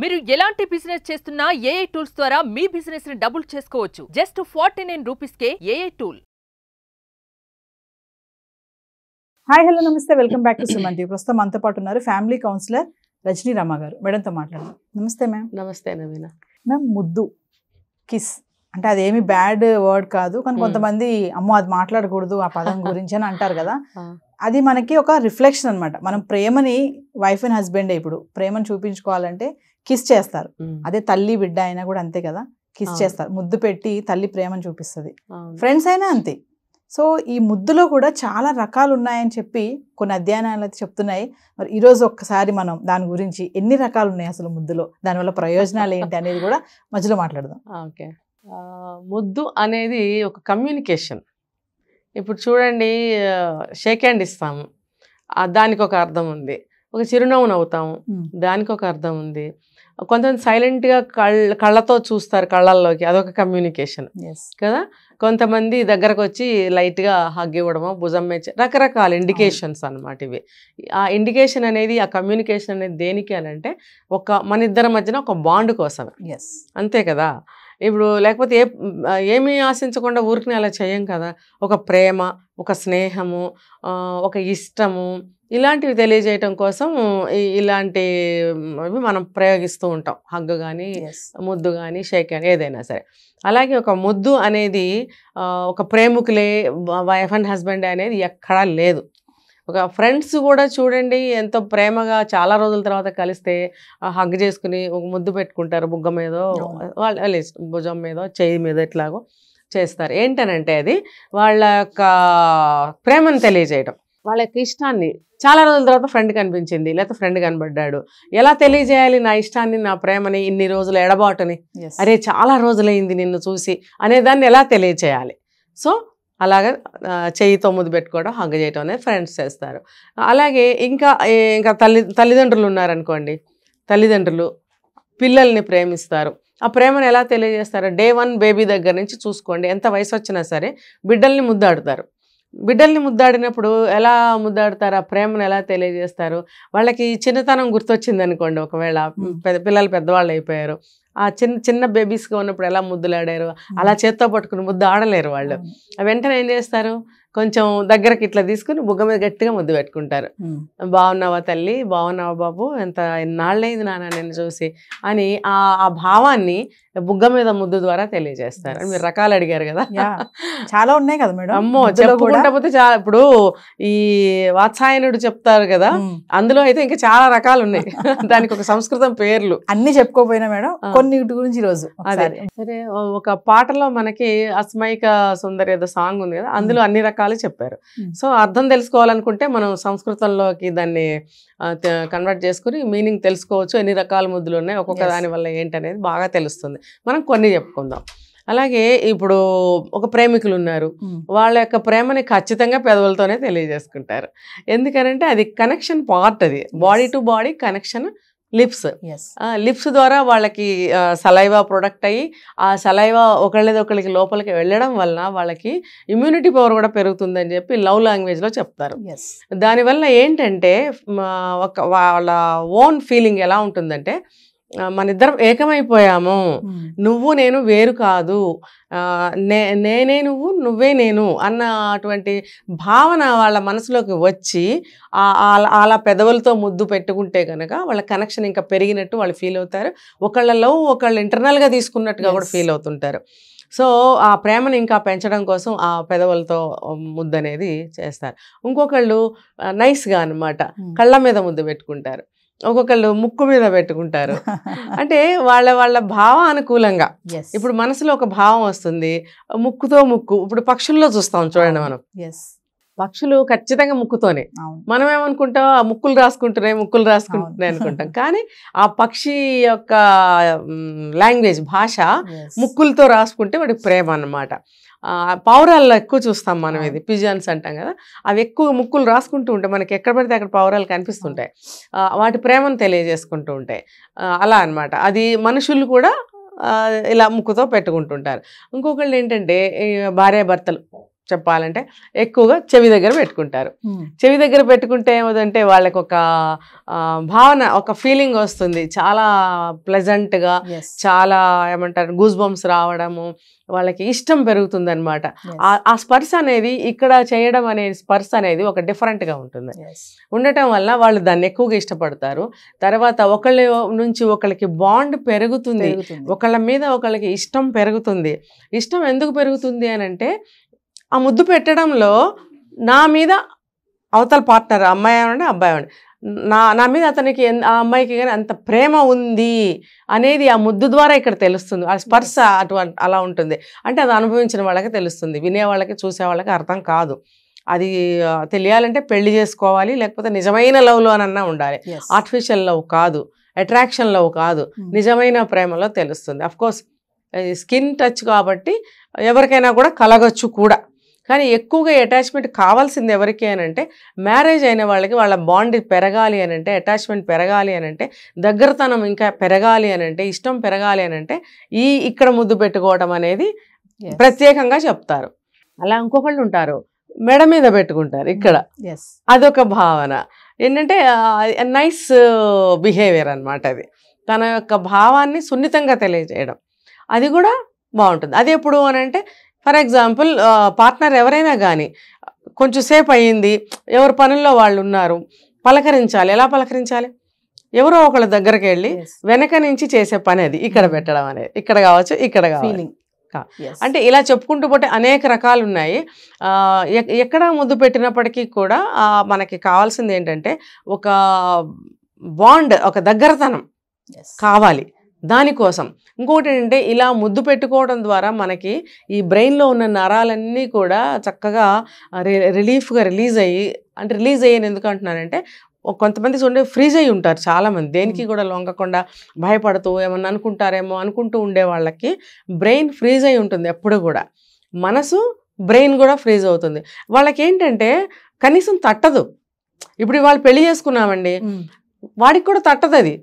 మీరు ఎలాంటి బిజినెస్ చేస్తున్నా ఏఐ టూల్స్ ద్వారా మీ బిజినెస్ ని డబుల్ చేసుకోవచ్చు. జస్ట్ 49 రూపీస్కే ఏఐ టూల్. హాయ్ హలో నమస్తే, welcome back to Suman TV. ప్రస్తుతం మనతో పాటు ఉన్నారు ఫ్యామిలీ కౌన్సిలర్ రజనీ రమ గారు. మేడంతో మాట్లాడదాం. నమస్తే మ్యామ్. నమస్తే నవీన. మ్యామ్, ముద్దు, కిస్ అంటే అదేమి బ్యాడ్ వర్డ్ కాదు, కానీ కొంతమంది అమ్మో అది మాట్లాడకూడదు ఆ పదం గురించి అని అంటారు కదా. అది మనకి ఒక రిఫ్లెక్షన్ అనమాట. మనం ప్రేమని, వైఫ్ అండ్ హస్బెండ్ ఇప్పుడు ప్రేమను చూపించుకోవాలంటే కిస్ చేస్తారు. అదే తల్లి బిడ్డ అయినా కూడా అంతే కదా, కిస్ చేస్తారు. ముద్దు పెట్టి తల్లి ప్రేమను చూపిస్తుంది. ఫ్రెండ్స్ అయినా అంతే. సో ఈ ముద్దులో కూడా చాలా రకాలు ఉన్నాయని చెప్పి కొన్ని అధ్యయనాలు అయితే చెప్తున్నాయి. మరి ఈరోజు ఒక్కసారి మనం దాని గురించి ఎన్ని రకాలు ఉన్నాయి అసలు ముద్దులో, దానివల్ల ప్రయోజనాలు ఏంటి అనేది కూడా మధ్యలో మాట్లాడదాం. ఓకే, ముద్దు అనేది ఒక కమ్యూనికేషన్. ఇప్పుడు చూడండి, షేక్ హ్యాండ్ ఇస్తాము, దానికి ఒక అర్థం ఉంది. ఒక చిరునవ్వు నవ్వుతాము, దానికి ఒక అర్థం ఉంది. కొంతమంది సైలెంట్గా కళ్ళతో చూస్తారు, కళ్ళల్లోకి, అదొక కమ్యూనికేషన్ కదా. కొంతమంది దగ్గరకు వచ్చి లైట్గా హగ్ ఇవ్వడమో, భుజం మీద, రకరకాల ఇండికేషన్స్ అన్నమాట ఇవి. ఆ ఇండికేషన్ అనేది, ఆ కమ్యూనికేషన్ అనేది దేనికి అని అంటే మన ఇద్దరి మధ్యన ఒక బాండ్ కోసం, అంతే కదా. ఇప్పుడు లేకపోతే ఏమీ ఆశించకుండా ఊరికి అలా చేయం కదా. ఒక ప్రేమ, ఒక స్నేహము, ఒక ఇష్టము, ఇలాంటివి తెలియజేయటం కోసం ఇలాంటివి మనం ప్రయోగిస్తూ ఉంటాం. హగ్గు కానీ, ముద్దు కానీ, షేక్ కానీ, ఏదైనా సరే. అలాగే ఒక ముద్దు అనేది ఒక ప్రేమికులే, వైఫ్ అండ్ హస్బెండ్ అనేది ఎక్కడా లేదు. ఒక ఫ్రెండ్స్ కూడా చూడండి, ఎంతో ప్రేమగా చాలా రోజుల తర్వాత కలిస్తే హగ్ చేసుకుని ఒక ముద్దు పెట్టుకుంటారు. బుగ్గ మీదో, వాళ్ళ భుజం మీదో, చెయ్యి మీద ఇట్లాగో చేస్తారు. ఏంటనంటే అది వాళ్ళ యొక్క ప్రేమను తెలియజేయడం, వాళ్ళ యొక్క ఇష్టాన్ని. చాలా రోజుల తర్వాత ఫ్రెండ్ కనిపించింది, లేకపోతే ఫ్రెండ్ కనబడ్డాడు, ఎలా తెలియజేయాలి నా ఇష్టాన్ని, నా ప్రేమని, ఇన్ని రోజులు ఎడబాటుని, అరే చాలా రోజులైంది నిన్ను చూసి అనేదాన్ని ఎలా తెలియచేయాలి. సో అలాగే చెయ్యితో ముద్దు పెట్టుకోవడం, హగ్ చేయటం అనేది ఫ్రెండ్స్ చేస్తారు. అలాగే ఇంకా తల్లిదండ్రులు ఉన్నారనుకోండి, తల్లిదండ్రులు పిల్లల్ని ప్రేమిస్తారు. ఆ ప్రేమను ఎలా తెలియజేస్తారు? డే 1 బేబీ దగ్గర నుంచి చూసుకోండి, ఎంత వయసు వచ్చినా సరే బిడ్డల్ని ముద్దాడుతారు. బిడ్డల్ని ముద్దాడినప్పుడు ఎలా ముద్దాడుతారు, ఆ ప్రేమను ఎలా తెలియజేస్తారు? వాళ్ళకి చిన్నతనం గుర్తొచ్చింది అనుకోండి, ఒకవేళ పిల్లలు పెద్దవాళ్ళు అయిపోయారు, ఆ చిన్న బేబీస్గా ఉన్నప్పుడు ఎలా ముద్దులాడారు, అలా చేత్తో పట్టుకుని ముద్దు ఆడలేరు వాళ్ళు. వెంటనే ఏం చేస్తారు, కొంచెం దగ్గరకి ఇట్లా తీసుకుని బుగ్గ మీద గట్టిగా ముద్దు పెట్టుకుంటారు. బాగున్నావా తల్లి, బాగున్నావా బాబు, ఎన్నాళ్ళైంది నాన్న నేను చూసి అని ఆ భావాన్ని బుగ్గ మీద ముద్దు ద్వారా తెలియజేస్తారు. మీరు రకాలు అడిగారు కదా, చాలా ఉన్నాయి కదా మేడం. అమ్మో చెప్పుకుంటా పోతే చాలా. ఇప్పుడు ఈ వాత్సాయనుడు చెప్తారు కదా, అందులో అయితే ఇంకా చాలా రకాలు ఉన్నాయి. దానికి ఒక సంస్కృతం పేర్లు అన్ని చెప్పుకోపోయినా మేడం, కొన్నిటి గురించి ఈరోజు అదే. సరే, ఒక పాటలో మనకి అస్మైక సుందరి ఏదో సాంగ్ ఉంది కదా, అందులో అన్ని రకాలు చెప్పారు. సో అర్థం తెలుసుకోవాలనుకుంటే మనం సంస్కృతంలోకి దాన్ని కన్వర్ట్ చేసుకుని మీనింగ్ తెలుసుకోవచ్చు. ఎన్ని రకాల ముద్దులు ఉన్నాయి, ఒక్కొక్క దాని వల్ల ఏంటనేది బాగా తెలుస్తుంది. మనం కొన్ని చెప్పుకుందాం. అలాగే ఇప్పుడు ఒక ప్రేమికులు ఉన్నారు, వాళ్ళ యొక్క ప్రేమని ఖచ్చితంగా పెదవులతోనే తెలియజేసుకుంటారు. ఎందుకనంటే అది కనెక్షన్ పార్ట్, అది body to body connection. Lips ద్వారా వాళ్ళకి సలైవా ప్రొడక్ట్ అయ్యి, ఆ సలైవా ఒకళ్ళకి లోపలికి వెళ్ళడం వలన వాళ్ళకి ఇమ్యూనిటీ పవర్ కూడా పెరుగుతుందని చెప్పి లవ్ లాంగ్వేజ్లో చెప్తారు. దానివల్ల ఏంటంటే వాళ్ళ ఓన్ ఫీలింగ్ ఎలా ఉంటుందంటే, మన ఇద్దరం ఏకమైపోయాము, నువ్వు నేను వేరు కాదు, నేనే నువ్వు, నువ్వే నేను అన్న అటువంటి భావన వాళ్ళ మనసులోకి వచ్చి అలా పెదవులతో ముద్దు పెట్టుకుంటే కనుక వాళ్ళ కనెక్షన్ ఇంకా పెరిగినట్టు వాళ్ళు ఫీల్ అవుతారు. ఒకళ్ళలో ఒకళ్ళు ఇంటర్నల్గా తీసుకున్నట్టుగా కూడా ఫీల్ అవుతుంటారు. సో ఆ ప్రేమను ఇంకా పెంచడం కోసం ఆ పెదవులతో ముద్దు అనేది చేస్తారు. ఇంకొకళ్ళు నైస్గా అన్నమాట కళ్ళ మీద ముద్దు పెట్టుకుంటారు, ఒక్కొక్కళ్ళు ముక్కు మీద పెట్టుకుంటారు. అంటే వాళ్ళ భావానుకూలంగా. ఇప్పుడు మనసులో ఒక భావం వస్తుంది, ముక్కుతో ముక్కు. ఇప్పుడు పక్షుల్లో చూస్తాం చూడండి, మనం పక్షులు ఖచ్చితంగా ముక్కుతోనే. మనం ఏమనుకుంటాం, ముక్కులు రాసుకుంటున్నాయి అనుకుంటాం. కానీ ఆ పక్షి యొక్క లాంగ్వేజ్, భాష ముక్కులతో రాసుకుంటే వాడికి ప్రేమ అన్నమాట. పావురాల్లో ఎక్కువ చూస్తాం మనం, ఇది పిజన్స్ అంటాం కదా, అవి ఎక్కువ ముక్కులు రాసుకుంటూ ఉంటాయి. మనకి ఎక్కడ పడితే అక్కడ పావురాలు కనిపిస్తుంటాయి, వాటి ప్రేమను తెలియజేసుకుంటూ ఉంటాయి. అలా అన్నమాట. అది మనుషులు కూడా ఇలా ముక్కుతో పెట్టుకుంటుంటారు. ఇంకొకళ్ళు ఏంటంటే భార్యాభర్తలు చెప్పాలంటే ఎక్కువగా చెవి దగ్గర పెట్టుకుంటారు. చెవి దగ్గర పెట్టుకుంటే ఏమవుతుందంటే వాళ్ళకి ఒక భావన, ఒక ఫీలింగ్ వస్తుంది, చాలా ప్లెజెంట్గా, చాలా ఏమంటారు గూస్ బంప్స్ రావడము, వాళ్ళకి ఇష్టం పెరుగుతుంది అనమాట. ఆ స్పర్శ అనేది ఇక్కడ చేయడం అనే స్పర్శ అనేది ఒక డిఫరెంట్గా ఉంటుంది. ఉండటం వల్ల వాళ్ళు దాన్ని ఎక్కువగా ఇష్టపడతారు. తర్వాత ఒకళ్ళ నుంచి ఒకళ్ళకి బాండ్ పెరుగుతుంది, ఒకళ్ళ మీద ఒకళ్ళకి ఇష్టం పెరుగుతుంది. ఇష్టం ఎందుకు పెరుగుతుంది అని అంటే ఆ ముద్దు పెట్టడంలో నా మీద అవతల పార్ట్నర్, అమ్మాయి అవ్వండి అబ్బాయి అవ్వండి, నా మీద అతనికి ఆ అమ్మాయికి కానీ అంత ప్రేమ ఉంది అనేది ఆ ముద్దు ద్వారా ఇక్కడ తెలుస్తుంది. ఆ స్పర్శ అలా ఉంటుంది. అంటే అది అనుభవించిన వాళ్ళకి తెలుస్తుంది, వినేవాళ్ళకి చూసేవాళ్ళకి అర్థం కాదు. అది తెలియాలంటే పెళ్లి చేసుకోవాలి, లేకపోతే నిజమైన లవ్లో అనన్నా ఉండాలి. ఆర్టిఫిషియల్ లవ్ కాదు, అట్రాక్షన్ లవ్ కాదు, నిజమైన ప్రేమలో తెలుస్తుంది. అఫ్కోర్స్ స్కిన్ టచ్ కాబట్టి ఎవరికైనా కూడా కలగచ్చు కూడా. కానీ ఎక్కువగా అటాచ్మెంట్ కావాల్సింది ఎవరికి అని అంటే మ్యారేజ్ అయిన వాళ్ళకి. వాళ్ళ బాండ్ పెరగాలి అని అంటే, అటాచ్మెంట్ పెరగాలి అని అంటే, దగ్గరతనం ఇంకా పెరగాలి అని అంటే, ఇష్టం పెరగాలి అని అంటే ఇక్కడ ముద్దు పెట్టుకోవడం అనేది ప్రత్యేకంగా చెప్తారు. అలా ఇంకొకళ్ళు ఉంటారు మెడ మీద పెట్టుకుంటారు ఇక్కడ, అదొక భావన ఏంటంటే నైస్ బిహేవియర్ అనమాట. అది తన యొక్క భావాన్ని సున్నితంగా తెలియజేయడం, అది కూడా బాగుంటుంది. అది ఎప్పుడు అని అంటే ఫర్ ఎగ్జాంపుల్ పార్ట్నర్ ఎవరైనా కానీ కొంచెం సేపు అయ్యింది, ఎవరి పనుల్లో వాళ్ళు ఉన్నారు, పలకరించాలి. ఎలా పలకరించాలి? ఎవరో ఒకళ్ళ దగ్గరికి వెళ్ళి వెనక నుంచి చేసే పని అది ఇక్కడ పెట్టడం అనేది. ఇక్కడ కావచ్చు, ఇక్కడ కావాలి. అంటే ఇలా చెప్పుకుంటూ పోతే అనేక రకాలు ఉన్నాయి. ఎక్కడ ముద్దు పెట్టినప్పటికీ కూడా మనకి కావాల్సింది ఏంటంటే ఒక బాండ్, ఒక దగ్గరతనం కావాలి. దానికోసం ఇంకోటి ఏంటంటే ఇలా ముద్దు పెట్టుకోవడం ద్వారా మనకి ఈ బ్రెయిన్లో ఉన్న నరాలన్నీ కూడా చక్కగా రిలీఫ్గా రిలీజ్ అయ్యి, అంటే రిలీజ్ అయ్యాను ఎందుకు అంటున్నానంటే కొంతమంది చూడండి ఫ్రీజ్ అయ్యి ఉంటారు చాలామంది, దేనికి కూడా లొంగకుండా భయపడుతూ ఏమన్నా అనుకుంటారేమో అనుకుంటూ ఉండే వాళ్ళకి బ్రెయిన్ ఫ్రీజ్ అయి ఉంటుంది ఎప్పుడు కూడా. మనసు బ్రెయిన్ కూడా ఫ్రీజ్ అవుతుంది. వాళ్ళకి ఏంటంటే కనీసం తట్టదు. ఇప్పుడు వాళ్ళు పెళ్లి చేసుకున్నామండి, వాడికి కూడా తట్టదు అది.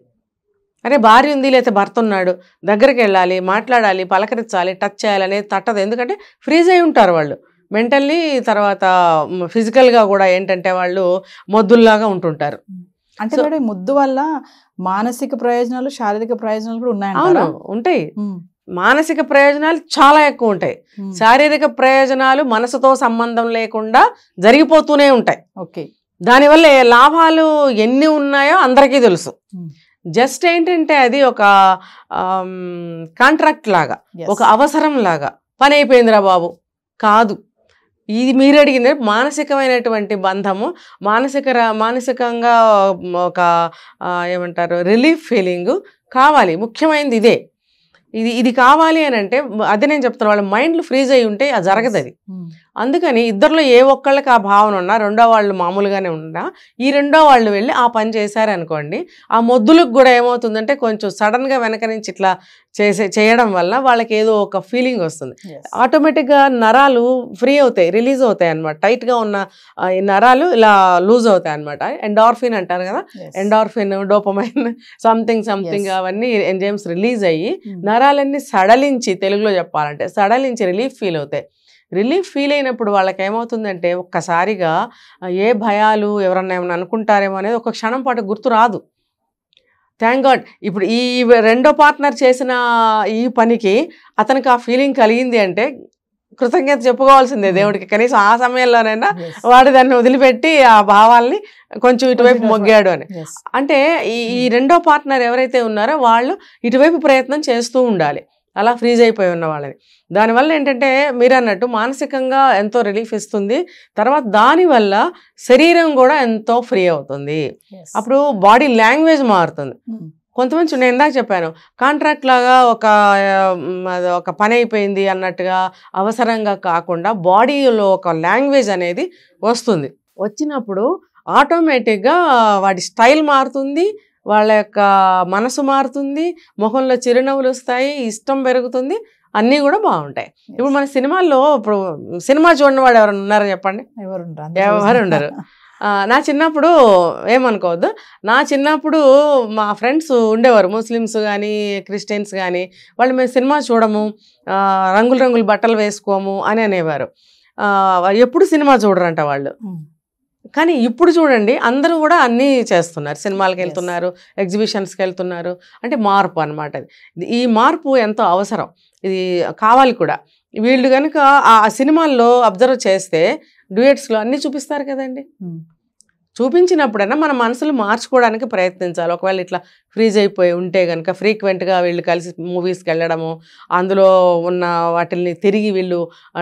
అరే భార్య ఉంది లేకపోతే భర్త ఉన్నాడు, దగ్గరికి వెళ్ళాలి, మాట్లాడాలి, పలకరించాలి, టచ్ చేయాలి అనేది తట్టదు. ఎందుకంటే ఫ్రీజ్ అయి ఉంటారు వాళ్ళు మెంటల్లీ, తర్వాత ఫిజికల్గా కూడా ఏంటంటే వాళ్ళు మొద్దుల్లాగా ఉంటుంటారు. అంటే మేడం ముద్దు వల్ల మానసిక ప్రయోజనాలు, శారీరక ప్రయోజనాలు కూడా ఉన్నాయంటారా? ఉంటాయి. మానసిక ప్రయోజనాలు చాలా ఎక్కువ ఉంటాయి. శారీరక ప్రయోజనాలు మనసుతో సంబంధం లేకుండా జరిగిపోతూనే ఉంటాయి. ఓకే, దానివల్ల లాభాలు ఎన్ని ఉన్నాయో అందరికీ తెలుసు. జస్ట్ ఏంటంటే అది ఒక కాంట్రాక్ట్ లాగా, ఒక అవసరం లాగా, పని అయిపోయిందిరా బాబు కాదు. ఇది మీరు అడిగింది మానసికమైనటువంటి బంధము, మానసికంగా ఒక ఏమంటారు రిలీఫ్ ఫీలింగ్ కావాలి. ముఖ్యమైనది ఇదే. ఇది కావాలి అని అంటే అదే నేను చెప్తాను, వాళ్ళ మైండ్లు ఫ్రీజ్ అయి ఉంటే అది జరగదు. అది అందుకని ఇద్దరిలో ఏ ఒక్కళ్ళకి ఆ భావన ఉన్నా, రెండో వాళ్ళు మామూలుగానే ఉన్నా, ఈ రెండో వాళ్ళు వెళ్ళి ఆ పని చేశారనుకోండి, ఆ మొద్దులకు కూడా ఏమవుతుందంటే కొంచెం సడన్గా వెనక నుంచి ఇట్లా చేయడం వల్ల వాళ్ళకి ఏదో ఒక ఫీలింగ్ వస్తుంది. ఆటోమేటిక్గా నరాలు ఫ్రీ అవుతాయి, రిలీజ్ అవుతాయి అనమాట. టైట్గా ఉన్న ఈ నరాలు ఇలా లూజ్ అవుతాయి అనమాట. ఎండార్ఫిన్ అంటారు కదా, ఎండార్ఫిన్, డోపమైన్, సంథింగ్ అవన్నీ ఎంజైమ్స్ రిలీజ్ అయ్యి నరాలన్నీ సడలించి, తెలుగులో చెప్పాలంటే సడలించి రిలీఫ్ ఫీల్ అవుతాయి. రిలీఫ్ ఫీల్ అయినప్పుడు వాళ్ళకి ఏమవుతుందంటే ఒక్కసారిగా ఏ భయాలు ఎవరన్నా ఏమన్నా అనుకుంటారేమో అనేది ఒక క్షణం పాటు గుర్తు రాదు. Thank God. ఇప్పుడు ఈ రెండో పార్ట్నర్ చేసిన ఈ పనికి అతనికి ఆ ఫీలింగ్ కలిగింది అంటే కృతజ్ఞత చెప్పుకోవాల్సిందే దేవుడికి. కనీసం ఆ సమయంలోనైనా వాడు దాన్ని వదిలిపెట్టి ఆ భావాల్ని కొంచెం ఇటువైపు మొగ్గాడు అని. అంటే ఈ రెండో పార్ట్నర్ ఎవరైతే ఉన్నారో వాళ్ళు ఇటువైపు ప్రయత్నం చేస్తూ ఉండాలి, అలా ఫ్రీజ్ అయిపోయి ఉన్న వాళ్ళని. దానివల్ల ఏంటంటే మీరు అన్నట్టు మానసికంగా ఎంతో రిలీఫ్ ఇస్తుంది. తర్వాత దానివల్ల శరీరం కూడా ఎంతో ఫ్రీ అవుతుంది. అప్పుడు బాడీ లాంగ్వేజ్ మారుతుంది. కొంతమంది నేను ఇందాక చెప్పాను, కాంట్రాక్ట్ లాగా ఒక పని అయిపోయింది అన్నట్టుగా అవసరంగా కాకుండా బాడీలో ఒక లాంగ్వేజ్ అనేది వస్తుంది. వచ్చినప్పుడు ఆటోమేటిక్గా వాడి స్టైల్ మారుతుంది, వాళ్ళ యొక్క మనసు మారుతుంది, ముఖంలో చిరునవ్వులు వస్తాయి, ఇష్టం పెరుగుతుంది, అన్నీ కూడా బాగుంటాయి. ఇప్పుడు మన సినిమాల్లో ఇప్పుడు సినిమా చూడని వాడు ఎవరైనా ఉన్నారో చెప్పండి? ఎవరు ఉండరు. నా చిన్నప్పుడు ఏమనుకోవద్దు, నా చిన్నప్పుడు మా ఫ్రెండ్స్ ఉండేవారు, ముస్లిమ్స్ కానీ క్రిస్టియన్స్ కానీ, వాళ్ళు మేము సినిమా చూడము, రంగులు బట్టలు వేసుకోము అని అనేవారు. ఎప్పుడు సినిమా చూడరంట వాళ్ళు. కానీ ఇప్పుడు చూడండి అందరూ కూడా అన్నీ చేస్తున్నారు, సినిమాలకు వెళ్తున్నారు, ఎగ్జిబిషన్స్కి వెళ్తున్నారు. అంటే మార్పు అనమాట. ఈ మార్పు ఎంతో అవసరం, ఇది కావాలి కూడా. వీళ్ళు కనుక ఆ సినిమాల్లో అబ్జర్వ్ చేస్తే డ్యూయట్స్లో అన్నీ చూపిస్తారు కదండి. చూపించినప్పుడైనా మన మనసులు మార్చుకోవడానికి ప్రయత్నించాలి. ఒకవేళ ఇట్లా ఫ్రీజ్ అయిపోయి ఉంటే కనుక ఫ్రీక్వెంట్గా వీళ్ళు కలిసి మూవీస్కి వెళ్ళడము, అందులో ఉన్న వాటిని తిరిగి వీళ్ళు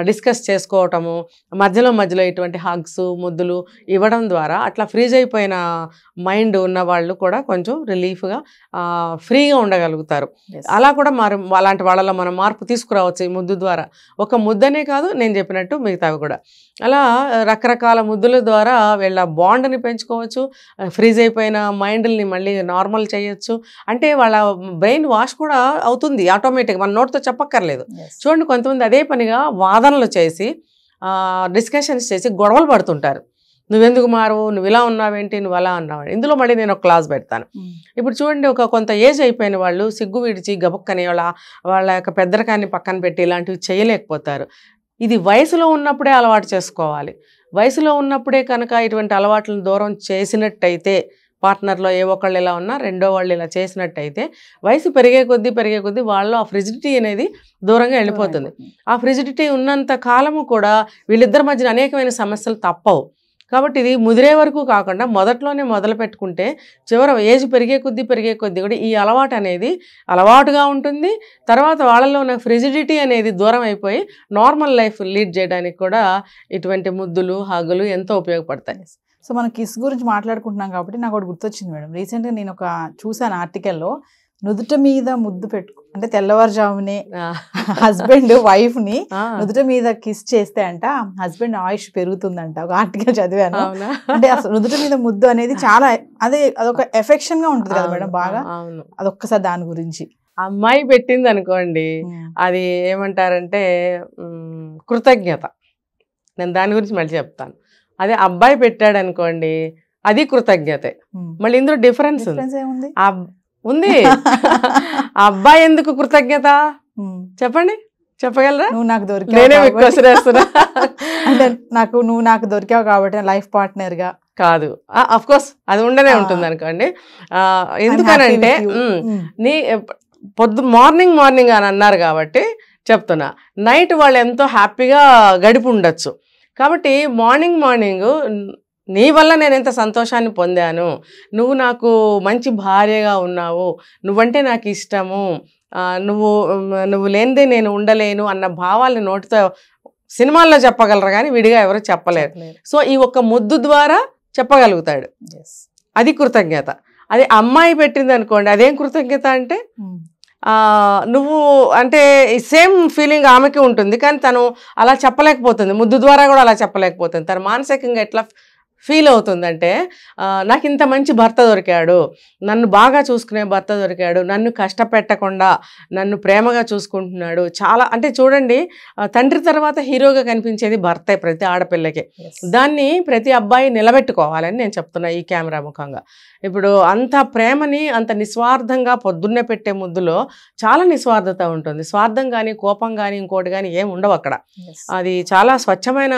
డిస్కస్ చేసుకోవటము, మధ్యలో ఇటువంటి హగ్స్ ముద్దులు ఇవ్వడం ద్వారా అట్లా ఫ్రీజ్ అయిపోయిన మైండ్ ఉన్న వాళ్ళు కూడా కొంచెం రిలీఫ్గా ఫ్రీగా ఉండగలుగుతారు. అలా కూడా అలాంటి వాళ్ళలో మనం మార్పు తీసుకురావచ్చు ఈ ముద్దు ద్వారా. ఒక ముద్దనే కాదు, నేను చెప్పినట్టు మిగతావి కూడా. అలా రకరకాల ముద్దుల ద్వారా వీళ్ళ బాండ్ని పెంచుకోవచ్చు, ఫ్రీజ్ అయిపోయిన మైండ్ని మళ్ళీ నార్మల్ చేయొచ్చు. అంటే వాళ్ళ బ్రెయిన్ వాష్ కూడా అవుతుంది ఆటోమేటిక్గా, మన నోటితో చెప్పక్కర్లేదు. చూడండి, కొంతమంది అదే పనిగా వాదనలు చేసి డిస్కషన్స్ చేసి గొడవలు పడుతుంటారు. నువ్వెందుకు మారవు, నువ్వు ఇలా ఉన్నావేంటి, నువ్వు అలా ఉన్నావు. ఇందులో మళ్ళీ నేను ఒక క్లాస్ పెడతాను. ఇప్పుడు చూడండి, కొంత ఏజ్ అయిపోయిన వాళ్ళు సిగ్గు విడిచి గబక్కని వాళ్ళ యొక్క పెద్దరికాన్ని పక్కన పెట్టి ఇలాంటివి చేయలేకపోతారు. ఇది వయసులో ఉన్నప్పుడే అలవాటు చేసుకోవాలి. వయసులో ఉన్నప్పుడే కనుక ఇటువంటి అలవాట్లను దూరం చేసినట్టయితే, పార్ట్నర్లో ఏ ఒక్కళ్ళు ఇలా ఉన్నా రెండో వాళ్ళు ఇలా చేసినట్టయితే, వయసు పెరిగే కొద్దీ వాళ్ళు ఆ ఫ్రిజిడిటీ అనేది దూరంగా వెళ్ళిపోతుంది. ఆ ఫ్రిజిడిటీ ఉన్నంత కాలము కూడా వీళ్ళిద్దరి మధ్యన అనేకమైన సమస్యలు తప్పవు. కాబట్టి ఇది ముదిరే వరకు కాకుండా మొదట్లోనే మొదలు పెట్టుకుంటే ఏజ్ పెరిగే కొద్దీ కూడా ఈ అలవాటు అనేది అలవాటుగా ఉంటుంది. తర్వాత వాళ్ళలో ఉన్న ఫ్రిజిడిటీ అనేది దూరం అయిపోయి నార్మల్ లైఫ్ లీడ్ చేయడానికి కూడా ఇటువంటి ముద్దులు హగ్గులు ఎంతో ఉపయోగపడతాయి. సో మనం కిస్ గురించి మాట్లాడుకుంటున్నాం కాబట్టి నాకు ఒకటి గుర్తొచ్చింది మేడం. రీసెంట్గా నేను చూసాను ఆర్టికల్లో, నుదుట మీద ముద్దు అంటే తెల్లవారుజామునే హస్బెండ్ వైఫ్ ని నుదుట మీద కిస్ చేస్తే అంట హస్బెండ్ ఆయుష్ పెరుగుతుందంట. ఒక ఆర్టికల్ చదివాను. అంటే అసలు నుదుట మీద ముద్దు అనేది చాలా అదొక ఎఫెక్షన్ గా ఉంటుంది కదా మేడం బాగా. అదొక్కసారి దాని గురించి. అమ్మాయి పెట్టింది అనుకోండి, అది ఏమంటారంటే కృతజ్ఞత. నేను దాని గురించి మళ్ళీ చెప్తాను. అదే అబ్బాయి పెట్టాడు అనుకోండి, అది కృతజ్ఞతే. మళ్ళీ ఇందులో డిఫరెన్స్ ఉంది. అబ్బాయి ఎందుకు కృతజ్ఞత చెప్పండి, చెప్పగలరా? నువ్వు నాకు దొరికావు, నేనే క్వశ్చన్ వేస్తున్నా. అంటే నువ్వు నాకు దొరికావు కాబట్టి లైఫ్ పార్ట్నర్ గా కాదు, అఫ్ కోర్స్ అది ఉండనే ఉంటుంది అనుకోండి. ఎందుకనంటే నీ మార్నింగ్ అని అన్నారు కాబట్టి చెప్తున్నా, నైట్ వాళ్ళు ఎంతో హ్యాపీగా గడిపి ఉండొచ్చు. కాబట్టి మార్నింగ్ నీ వల్ల నేను ఎంత సంతోషాన్ని పొందాను, నువ్వు నాకు మంచి భార్యగా ఉన్నావు, నువ్వంటే నాకు ఇష్టము, నువ్వు లేనిదే నేను ఉండలేను అన్న భావాలని నోటితో సినిమాల్లో చెప్పగలరు కానీ విడిగా ఎవరు చెప్పలేరు. సో ఈ ఒక్క ముద్దు ద్వారా చెప్పగలుగుతాడు, అది కృతజ్ఞత. అది అమ్మాయి పెట్టింది అనుకోండి, అదేం కృతజ్ఞత అంటే నువ్వు అంటే సేమ్ ఫీలింగ్ ఆమెకి ఉంటుంది కానీ తను అలా చెప్పలేకపోతుంది, ముద్దు ద్వారా కూడా అలా చెప్పలేకపోతుంది. తను మానసికంగా ఎట్లా ఫీల్ అవుతుందంటే, నాకు ఇంత మంచి భర్త దొరికాడు, నన్ను బాగా చూసుకునే భర్త దొరికాడు, నన్ను కష్టపెట్టకుండా నన్ను ప్రేమగా చూసుకుంటున్నాడు. చాలా అంటే చూడండి, తండ్రి తర్వాత హీరోగా కనిపించేది భర్తే ప్రతి ఆడపిల్లకి. దాన్ని ప్రతి అబ్బాయి నిలబెట్టుకోవాలని నేను చెప్తున్నా ఈ కెమెరా ముఖంగా. ఇప్పుడు అంత ప్రేమని అంత నిస్వార్థంగా పొద్దున్నే పెట్టే ముద్దులో చాలా నిస్వార్థత ఉంటుంది. స్వార్థం కానీ కోపం కానీ ఇంకోటి కానీ ఏం ఉండవు అక్కడ. అది చాలా స్వచ్ఛమైన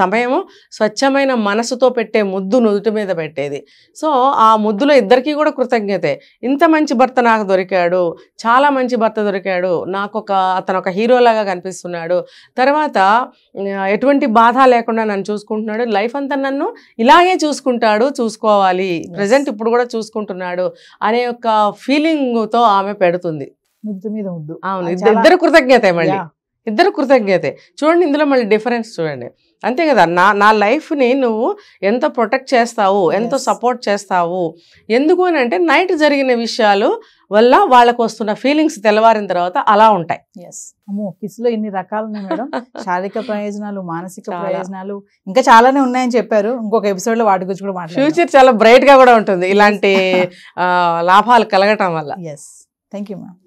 సమయము, స్వచ్ఛమైన మనసుతో పెట్టే ముద్దు నుదుటి మీద పెట్టేది. సో ఆ ముద్దులో ఇద్దరికీ కూడా కృతజ్ఞతే. ఇంత మంచి భర్త నాకు దొరికాడు, చాలా మంచి భర్త దొరికాడు, అతను ఒక హీరోలాగా కనిపిస్తున్నాడు, తర్వాత ఎటువంటి బాధ లేకుండా నన్ను చూసుకుంటున్నాడు, లైఫ్ అంతా నన్ను ఇలాగే చూసుకోవాలి, ప్రజెంట్ ఇప్పుడు కూడా చూసుకుంటున్నాడు అనే ఒక ఫీలింగ్తో ఆమె పెడుతుంది ముద్దు మీద ముద్దు. అవును, ఇద్దరు కృతజ్ఞతే, మళ్ళీ ఇద్దరు కృతజ్ఞతే. చూడండి ఇందులో మళ్ళీ డిఫరెన్స్ చూడండి. అంతే కదా, నా లైఫ్ని నువ్వు ఎంతో ప్రొటెక్ట్ చేస్తావు, ఎంతో సపోర్ట్ చేస్తావు. ఎందుకు అని అంటే నైట్ జరిగిన విషయాలు వల్ల వాళ్ళకు వస్తున్న ఫీలింగ్స్ తెల్లవారిన తర్వాత అలా ఉంటాయి. అమ్మో, కిస్లో ఇన్ని రకాలు ఉన్నాయి మేడం. శారీరక ప్రయోజనాలు, మానసిక ప్రయోజనాలు ఇంకా చాలానే ఉన్నాయని చెప్పారు. ఇంకొక ఎపిసోడ్ లో వాటి గురించి కూడా మాట్లాడారు. ఫ్యూచర్ చాలా బ్రైట్ గా కూడా ఉంటుంది ఇలాంటి లాభాలు కలగటం వల్ల. Thank you ma'am.